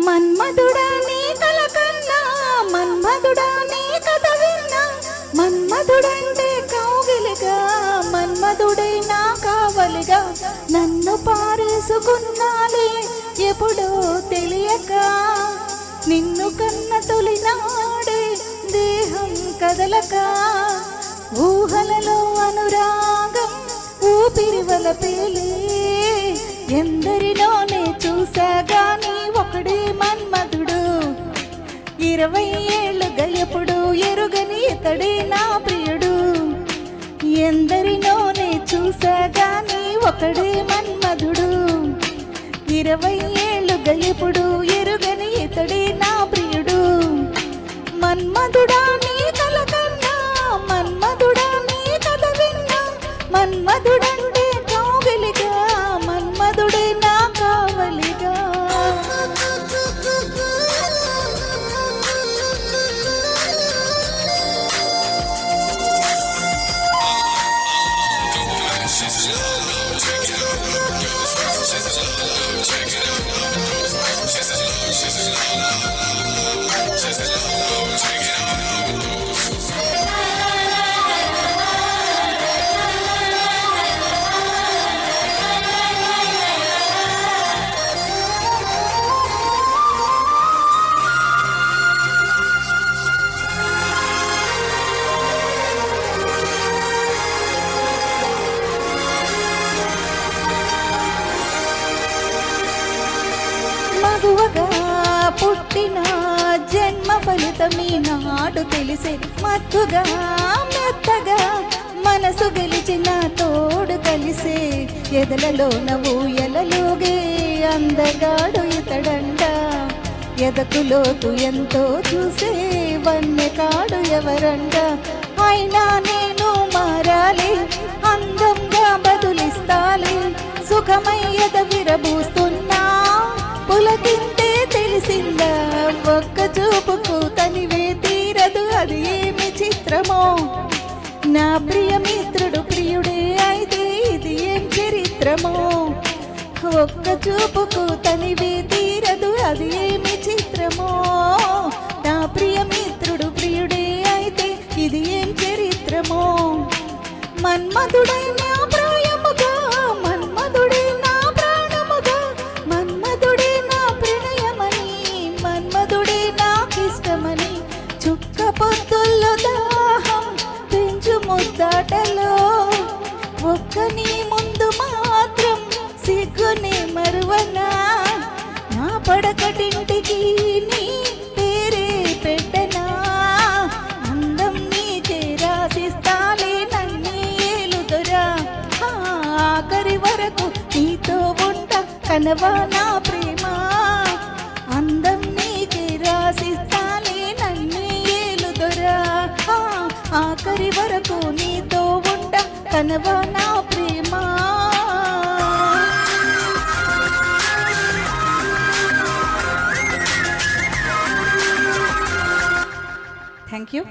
మన్మధుడా నీ కలకన్నా మన్మధుడా నీ కథ విన్నా మన్మధుడంటే కౌగిలిగా మన్మధుడై నా కావలిగా నన్ను పారేసుకున్నాలే ఎప్పుడో తెలియక నిన్ను కన్న తొలినాడే దేహం కదలక ఊహలలో అనురాగం ఊపిరి వలపేలే ఎందరిలోనే చూసాగాని ఒకడే మన్మధుడు 20 ఏళ్ళుగా ఎప్పుడు ఎరుగని ఇతడే నా ప్రియుడు ఎందరిలోనే చూసాగాని ఒకడే మన్మధుడు 20 ఏళ్ళుగా ఎప్పుడు ఎరుగని ఇతడే నా ప్రియుడు మన్మధుడా నీ కలకన్నా మన్మధుడా నీ కథ విన్నా మన్మధుడంటే కౌగిలిగా మన్మధుడే నా కావలిగా మగువగా పుట్టిన జన్మ ఫలితమీ నాడు తెలిసే మత్తుగా మెత్తగా మనసు గెలిచిన తోడు కలిసే ఎదలలో ఊయలలోగే అందగాడు ఇతడంట ఎదకులోతు ఎంతో చూసే వన్యకాడు ఎవరంట అయినా నేను మారాలి అందంగా బదులిస్తాలి సుఖమై ఎద విరబూస్తున్నా పులకింతే తెలిసిందా ఒక్క చూపుకు తనివే తీరదు అది ఏమి చిత్రమో నా ప్రియమిత్రుడు ప్రియుడే అయితే ఇది ఏం చరిత్రమో ఒక్క చూపుకు తనివే తీరదు అది ఏమి చిత్రమో నా ప్రియమిత్రుడు ప్రియుడే అయితే ఇది ఏం చరిత్రమో మన్మధుడై నా ప్రాయముగా మన్మధుడే నా ప్రాణముగా మన్మధుడే నా ప్రణయమని మన్మధుడే నాకిష్టమని చుక్క పొద్దుల్లో దాహం పెంచు ముద్దాటలో ఒక్క నీ ముందు మాత్రం సిగ్గునే మరువనా నా పడకటింటికి నీ పేరే పెట్టనా అందం నీకే రాసిస్తాలే నన్ను ఏలుదొరా ఆఖరి వరకు నీతో ఉంట కనవా నా ప్రేమ అందం నీకే రాసిస్తాలే నన్ను ఏలుదొరా ఆఖరి వరకు నీతో ఉంట కనవా నా ప్రేమ Thank you.